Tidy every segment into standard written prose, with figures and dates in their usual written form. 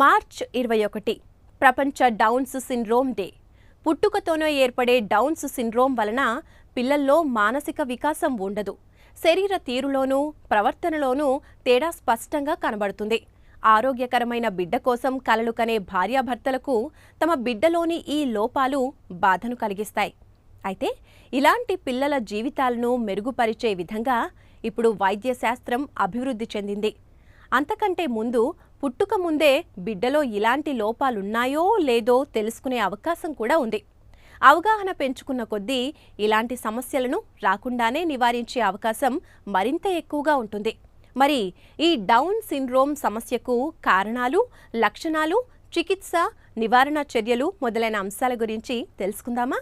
March 21 ప్రపంచ downs syndrome day. పుట్టుకతోనే ఏర్పడే డౌన్స్ సిండ్రోమ్ వలన పిల్లల్లో మానసిక వికాసం ఉండదు. శరీర తీరులోనూ ప్రవర్తనలోనూ తేడా స్పష్టంగా కనబడుతుంది. ఆరోగ్యకరమైన బిడ్డ కోసం కలలు కనే భార్యాభర్తలకు తమ బిడ్డలోని ఈ లోపాలు బాధను కలిగిస్తాయి. అయితే ఇలాంటి పిల్లల జీవితాలను మెరుగుపరిచే విధంగా ఇప్పుడు వైద్య శాస్త్రం అభివృద్ధి చెందింది. అంతకంటే ముందు పుట్టుక ముందే బిడ్డలో ఇలాంటి లోపాలున్నాయో లేదో తెలుసుకునే అవకాశం కూడా ఉంది. అవగాహన పెంచుకున్న కొద్దీ ఇలాంటి సమస్యలను రాకుండానే నివారించే అవకాశం మరింత ఎక్కువగా ఉంటుంది. మరి ఈ డౌన్ సిండ్రోమ్ సమస్యకు కారణాలు, లక్షణాలు, చికిత్స, నివారణ చర్యలు మొదలైన అంశాల గురించి తెలుసుకుందామా?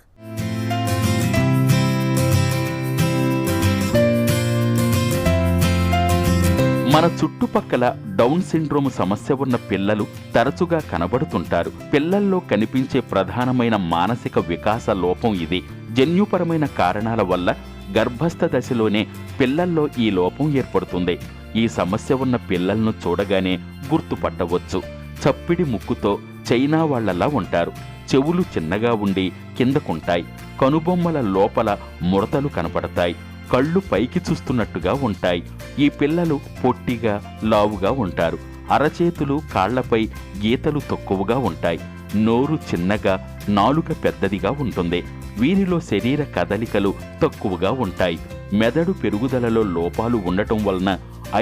మన చుట్టుపక్కల డౌన్ సిండ్రోమ్ సమస్య ఉన్న పిల్లలు తరచుగా కనబడుతుంటారు. పిల్లల్లో కనిపించే ప్రధానమైన మానసిక వికాస లోపం ఇది. జన్యుపరమైన కారణాల వల్ల గర్భస్థ దశలోనే పిల్లల్లో ఈ లోపం ఏర్పడుతుంది. ఈ సమస్య ఉన్న పిల్లలను చూడగానే గుర్తుపట్టవచ్చు. చప్పిడి ముక్కుతో చైనా వాళ్లలా ఉంటారు. చెవులు చిన్నగా ఉండి కిందకుంటాయి. కనుబొమ్మల లోపల ముడతలు కనపడతాయి. కళ్ళు పైకి చూస్తున్నట్టుగా ఉంటాయి. ఈ పిల్లలు పొట్టిగా, లావుగా ఉంటారు. అరచేతులు, కాళ్లపై గీతలు తక్కువగా ఉంటాయి. నోరు చిన్నగా, నాలుక పెద్దదిగా ఉంటుంది. వీరిలో శరీర కదలికలు తక్కువగా ఉంటాయి. మెదడు పెరుగుదలలో లోపాలు ఉండటం వలన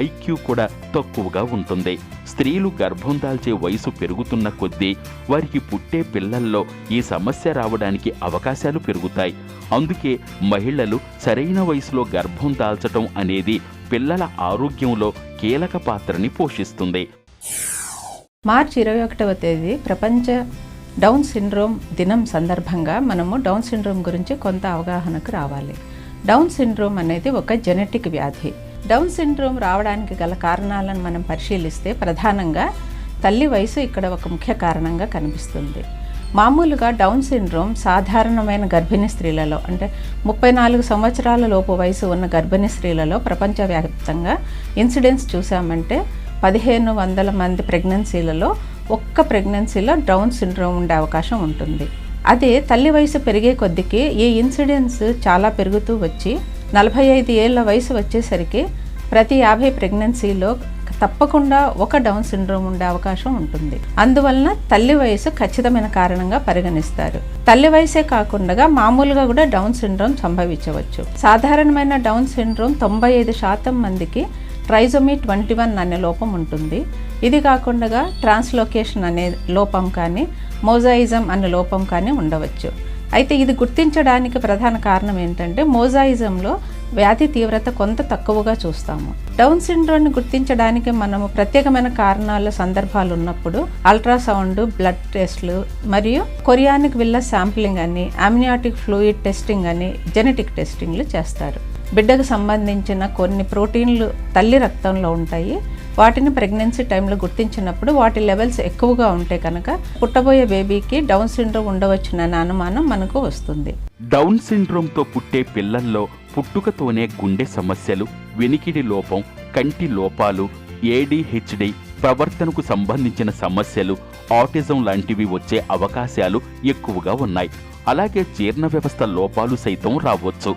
ఐక్యూ కూడా తక్కువగా ఉంటుంది. స్త్రీలు గర్భం దాల్చే వయసు పెరుగుతున్న కొద్దీ వారికి పుట్టే పిల్లల్లో ఈ సమస్య రావడానికి అవకాశాలు పెరుగుతాయి. అందుకే మహిళలు సరైన వయసులో గర్భం దాల్చటం అనేది పిల్లల ఆరోగ్యంలో కీలక పాత్రని పోషిస్తుంది. మార్చి 21వ తేదీ ప్రపంచ డౌన్ సిండ్రోమ్ దినం సందర్భంగా మనము డౌన్ సిండ్రోమ్ గురించి కొంత అవగాహనకు రావాలి. డౌన్ సిండ్రోమ్ అనేది ఒక జెనెటిక్ వ్యాధి. డౌన్ సిండ్రోమ్ రావడానికి గల కారణాలను మనం పరిశీలిస్తే ప్రధానంగా తల్లి వయసు ఇక్కడ ఒక ముఖ్య కారణంగా కనిపిస్తుంది. మామూలుగా డౌన్ సిండ్రోమ్ సాధారణమైన గర్భిణీ స్త్రీలలో, అంటే 34 సంవత్సరాల లోపు వయసు ఉన్న గర్భిణీ స్త్రీలలో ప్రపంచవ్యాప్తంగా ఇన్సిడెన్స్ చూసామంటే 1500 మంది ప్రెగ్నెన్సీలలో ఒక్క ప్రెగ్నెన్సీలో డౌన్ సిండ్రోమ్ ఉండే అవకాశం ఉంటుంది. అదే తల్లి వయసు పెరిగే కొద్దికి ఈ ఇన్సిడెన్స్ చాలా పెరుగుతూ వచ్చి 45 ఏళ్ల వయసు వచ్చేసరికి ప్రతి 50 ప్రెగ్నెన్సీలో తప్పకుండా ఒక డౌన్ సిండ్రోమ్ ఉండే అవకాశం ఉంటుంది. అందువలన తల్లి వయసు ఖచ్చితమైన కారణంగా పరిగణిస్తారు. తల్లి వయసే కాకుండా మామూలుగా కూడా డౌన్ సిండ్రోమ్ సంభవించవచ్చు. సాధారణమైన డౌన్ సిండ్రోమ్ 95% మందికి ట్రైజోమీ 21 అనే లోపం ఉంటుంది. ఇది కాకుండా ట్రాన్స్లోకేషన్ అనే లోపం కానీ, మోజాయిజం అనే లోపం కానీ ఉండవచ్చు. అయితే ఇది గుర్తించడానికి ప్రధాన కారణం ఏంటంటే మోజాయిజంలో వ్యాధి తీవ్రత కొంత తక్కువగా చూస్తాము. డౌన్ సిండ్రోమ్ని గుర్తించడానికి మనము ప్రత్యేకమైన కారణాల సందర్భాలు ఉన్నప్పుడు అల్ట్రాసౌండ్, బ్లడ్ టెస్ట్లు మరియు కొరియానిక్ విల్లస్ శాంప్లింగ్ అని, అమ్నియాటిక్ ఫ్లూయిడ్ టెస్టింగ్ అని జెనెటిక్ టెస్టింగ్లు చేస్తారు. బిడ్డకు సంబంధించిన కొన్ని ప్రోటీన్లు తల్లి రక్తంలో ఉంటాయి. వాటిని ప్రెగ్నెన్సీ టైంలో గుర్తించినప్పుడు వాటి లెవెల్స్ ఎక్కువగా ఉంటే కనుక పుట్టబోయే బేబీకి డౌన్ సిండ్రోమ్ ఉండవచ్చుననే అనుమానం మనకు వస్తుంది. డౌన్ సిండ్రోమ్తో పుట్టే పిల్లల్లో పుట్టుకతోనే గుండె సమస్యలు, వినికిడి లోపం, కంటి లోపాలు, ADHD, ప్రవర్తనకు సంబంధించిన సమస్యలు, ఆటిజం లాంటివి వచ్చే అవకాశాలు ఎక్కువగా ఉన్నాయి. అలాగే జీర్ణ వ్యవస్థ లోపాలు సైతం రావచ్చు.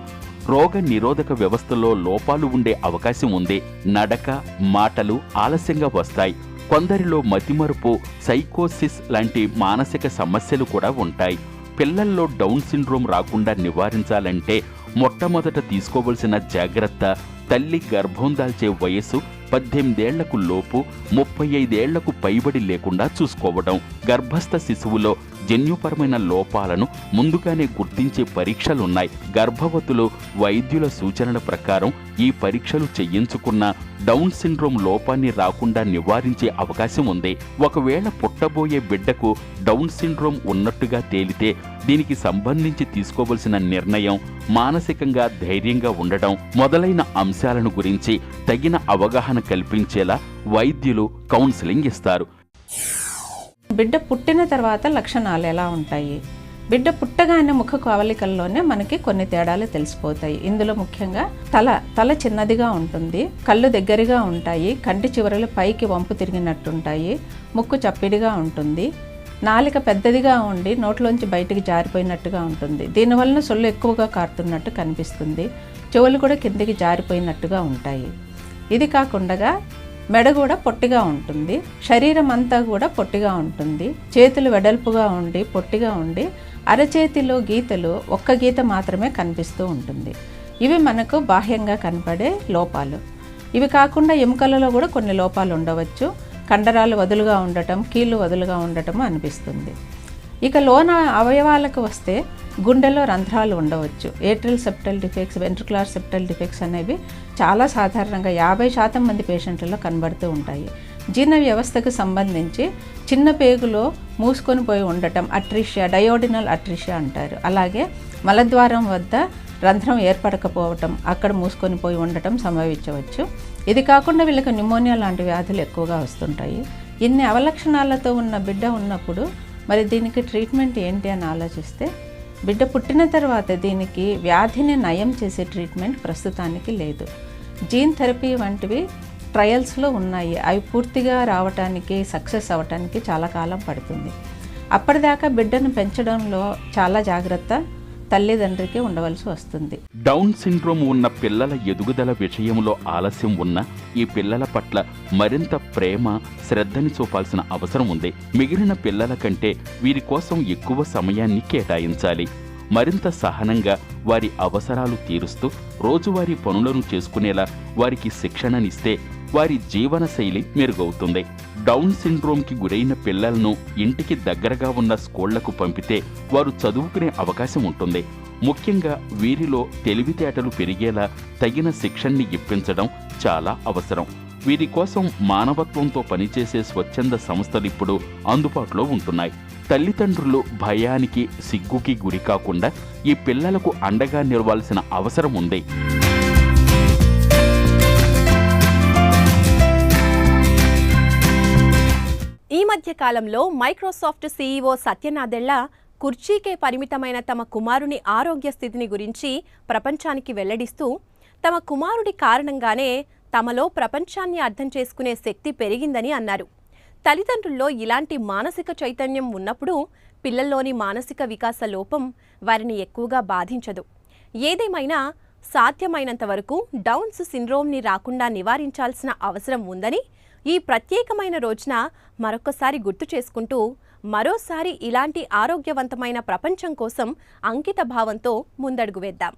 రోగ నిరోధక వ్యవస్థలో లోపాలు ఉండే అవకాశం ఉంది. నడక, మాటలు ఆలస్యంగా వస్తాయి. కొందరిలో మతిమరుపు, సైకోసిస్ లాంటి మానసిక సమస్యలు కూడా ఉంటాయి. పిల్లల్లో డౌన్ సిండ్రోమ్ రాకుండా నివారించాలంటే మొట్టమొదట తీసుకోవలసిన జాగ్రత్త తల్లి గర్భం దాల్చే వయస్సు 18 ఏళ్లకు లోపు 35 ఏళ్లకు పైబడి లేకుండా చూసుకోవడం. గర్భస్థ శిశువులో జన్యుపరమైన లోపాలను ముందుగానే గుర్తించే పరీక్షలున్నాయి. గర్భవతులు వైద్యుల సూచనల ప్రకారం ఈ పరీక్షలు చేయించుకున్న డౌన్ సిండ్రోమ్ లోపాన్ని రాకుండా నివారించే అవకాశం ఉంది. ఒకవేళ పుట్టబోయే బిడ్డకు డౌన్ సిండ్రోమ్ ఉన్నట్టుగా తేలితే దీనికి సంబంధించి తీసుకోవలసిన నిర్ణయం, మానసికంగా ధైర్యంగా ఉండడం మొదలైన అంశాలను గురించి తగిన అవగాహన కల్పించేలా వైద్యులు కౌన్సిలింగ్ ఇస్తారు. బిడ్డ పుట్టిన తర్వాత లక్షణాలు ఎలా ఉంటాయి? బిడ్డ పుట్టగానే ముఖ కవలికల్లోనే మనకి కొన్ని తేడాలు తెలిసిపోతాయి. ఇందులో ముఖ్యంగా తల చిన్నదిగా ఉంటుంది, కళ్ళు దగ్గరగా ఉంటాయి, కంటి చివరలు పైకి వంపు తిరిగినట్టుంటాయి, ముక్కు చప్పిడిగా ఉంటుంది, నాలిక పెద్దదిగా ఉండి నోట్లోంచి బయటికి జారిపోయినట్టుగా ఉంటుంది. దీనివలన సొల్లు ఎక్కువగా కారుతున్నట్టు కనిపిస్తుంది. చెవులు కూడా కిందికి జారిపోయినట్టుగా ఉంటాయి. ఇది కాకుండా మెడ కూడా పొట్టిగా ఉంటుంది, శరీరం అంతా కూడా పొట్టిగా ఉంటుంది, చేతులు వెడల్పుగా ఉండి పొట్టిగా ఉండి అరచేతిలో గీతలు ఒక్క గీత మాత్రమే కనిపిస్తూ ఉంటుంది. ఇవి మనకు బాహ్యంగా కనపడే లోపాలు. ఇవి కాకుండా ఎముకలలో కూడా కొన్ని లోపాలు ఉండవచ్చు. కండరాలు వదులుగా ఉండటం, కీళ్ళు వదులుగా ఉండటం అనిపిస్తుంది. ఇక లోన అవయవాలకు వస్తే గుండెలో రంధ్రాలు ఉండవచ్చు. Atrial septal defects, ventricular septal defects అనేవి చాలా సాధారణంగా 50% మంది పేషెంట్లలో కనబడుతూ ఉంటాయి. జీర్ణ వ్యవస్థకు సంబంధించి చిన్న పేగులో మూసుకొని పోయి ఉండటం అట్రిషియా, డయోడినల్ అట్రిషియా అంటారు. అలాగే మలద్వారం వద్ద రంధ్రం ఏర్పడకపోవటం, అక్కడ మూసుకొని పోయి ఉండటం సంభవించవచ్చు. ఇది కాకుండా వీళ్ళకి న్యూమోనియా లాంటి వ్యాధులు ఎక్కువగా వస్తుంటాయి. ఇన్ని అవలక్షణాలతో ఉన్న బిడ్డ ఉన్నప్పుడు మరి దీనికి ట్రీట్మెంట్ ఏంటి అని ఆలోచిస్తే, బిడ్డ పుట్టిన తర్వాత దీనికి వ్యాధిని నయం చేసే ట్రీట్మెంట్ ప్రస్తుతానికి లేదు. జీన్ థెరపీ వంటివి ట్రయల్స్లో ఉన్నాయి. అవి పూర్తిగా రావటానికి, సక్సెస్ అవ్వటానికి చాలా కాలం పడుతుంది. అప్పటిదాకా బిడ్డను పెంచడంలో చాలా జాగ్రత్త తల్లిదండ్రికి ఉండవలసి వస్తుంది. డౌన్ సిండ్రోమ్ ఉన్న పిల్లల ఎదుగుదల విషయంలో ఆలస్యం ఉన్న ఈ పిల్లల పట్ల మరింత ప్రేమ, శ్రద్ధని చూపాల్సిన అవసరం ఉంది. మిగిలిన పిల్లల కంటే వీరి కోసం ఎక్కువ సమయాన్ని కేటాయించాలి. మరింత సహనంగా వారి అవసరాలు తీరుస్తూ రోజువారీ పనులను చేసుకునేలా వారికి శిక్షణనిస్తే వారి జీవన శైలి మెరుగవుతుంది. డౌన్ సిండ్రోమ్కి గురైన పిల్లలను ఇంటికి దగ్గరగా ఉన్న స్కూళ్లకు పంపితే వారు చదువుకునే అవకాశం ఉంటుంది. ముఖ్యంగా వీరిలో తెలివితేటలు పెరిగేలా తగిన శిక్షణని ఇప్పించడం చాలా అవసరం. వీరి కోసం మానవత్వంతో పనిచేసే స్వచ్ఛంద సంస్థలు ఇప్పుడు అందుబాటులో ఉంటున్నాయి. తల్లిదండ్రులు భయానికి, సిగ్గుకి గురి కాకుండా ఈ పిల్లలకు అండగా నిలవాల్సిన అవసరం ఉంది. ఈ మధ్య కాలంలో మైక్రోసాఫ్ట్ సీఈఓ సత్యనాదెళ్ల కుర్చీకే పరిమితమైన తమ కుమారుని ఆరోగ్య స్థితిని గురించి ప్రపంచానికి వెల్లడిస్తూ, తమ కుమారుడి కారణంగానే తమలో ప్రపంచాన్ని అర్థం చేసుకునే శక్తి పెరిగిందని అన్నారు. తల్లిదండ్రుల్లో ఇలాంటి మానసిక చైతన్యం ఉన్నప్పుడు పిల్లల్లోని మానసిక వికాస లోపం వారిని ఎక్కువగా బాధించదు. ఏదేమైనా సాధ్యమైనంత వరకు డౌన్స్ సిండ్రోమ్ని రాకుండా నివారించాల్సిన అవసరం ఉందని ఈ ప్రత్యేకమైన రోజున మరొకసారి గుర్తు చేసుకుంటూ, మరోసారి ఇలాంటి ఆరోగ్యవంతమైన ప్రపంచం కోసం అంకిత భావంతో ముందడుగు వేద్దాం.